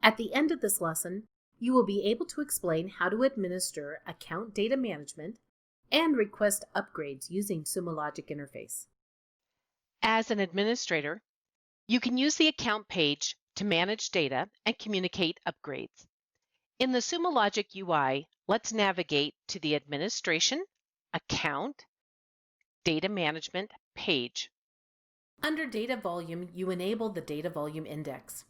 At the end of this lesson, you will be able to explain how to administer account data management and request upgrades using Sumo Logic interface. As an administrator, you can use the account page to manage data and communicate upgrades. In the Sumo Logic UI, let's navigate to the Administration, Account, Data Management page. Under Data Volume, you enable the Data Volume Index.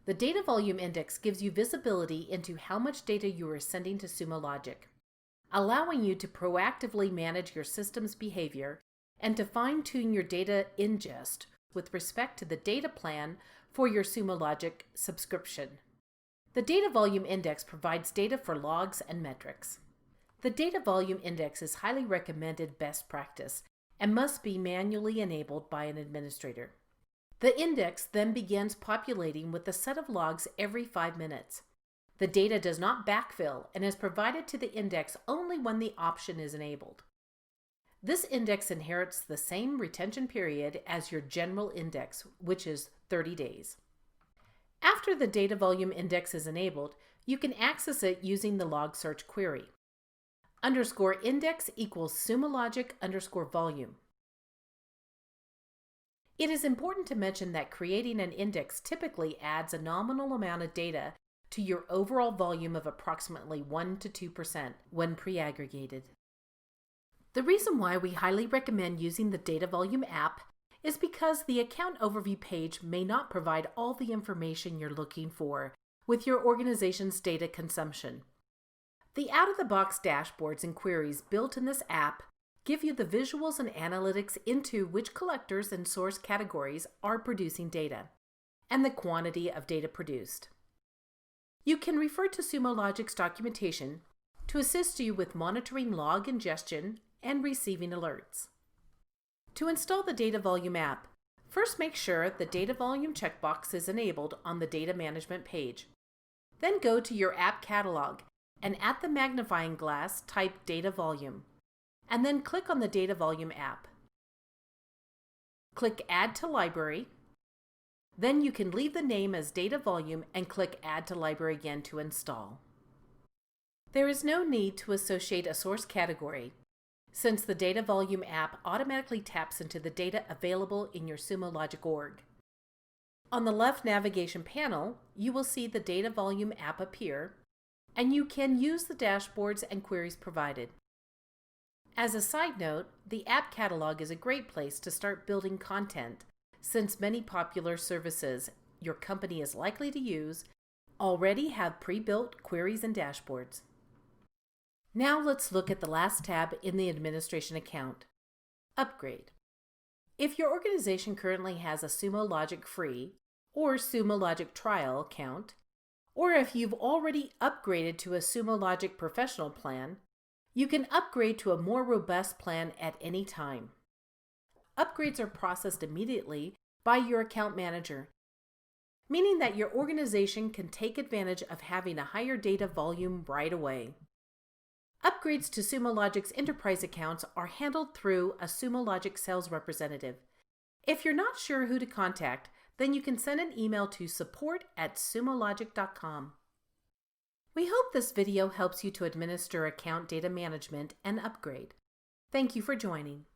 The Data Volume Index gives you visibility into how much data you are sending to Sumo Logic, allowing you to proactively manage your system's behavior and to fine-tune your data ingest with respect to the data plan for your Sumo Logic subscription. The Data Volume Index provides data for logs and metrics. The Data Volume Index is highly recommended best practice and must be manually enabled by an administrator. The index then begins populating with a set of logs every 5 minutes. The data does not backfill and is provided to the index only when the option is enabled. This index inherits the same retention period as your general index, which is 30 days. After the Data Volume Index is enabled, you can access it using the log search query. _index equals Sumo Logic _volume. It is important to mention that creating an index typically adds a nominal amount of data to your overall volume of approximately 1 to 2% when pre-aggregated. The reason why we highly recommend using the Data Volume app is because the account overview page may not provide all the information you're looking for with your organization's data consumption. The out-of-the-box dashboards and queries built in this app give you the visuals and analytics into which collectors and source categories are producing data, and the quantity of data produced. You can refer to Sumo Logic's documentation to assist you with monitoring log ingestion and receiving alerts. To install the Data Volume app, first make sure the Data Volume checkbox is enabled on the Data Management page. Then go to your app catalog and at the magnifying glass type Data Volume, and then click on the Data Volume app. Click Add to Library. Then you can leave the name as Data Volume and click Add to Library again to install. There is no need to associate a source category, since the Data Volume app automatically taps into the data available in your Sumo Logic org. On the left navigation panel, you will see the Data Volume app appear, and you can use the dashboards and queries provided. As a side note, the app catalog is a great place to start building content, since many popular services your company is likely to use already have pre-built queries and dashboards. Now let's look at the last tab in the administration account, Upgrade. If your organization currently has a Sumo Logic Free or Sumo Logic Trial account, or if you've already upgraded to a Sumo Logic Professional plan, you can upgrade to a more robust plan at any time. Upgrades are processed immediately by your account manager, meaning that your organization can take advantage of having a higher data volume right away. Upgrades to Sumo Logic's enterprise accounts are handled through a Sumo Logic sales representative. If you're not sure who to contact, then you can send an email to support@sumologic.com. We hope this video helps you to administer account data management and upgrade. Thank you for joining.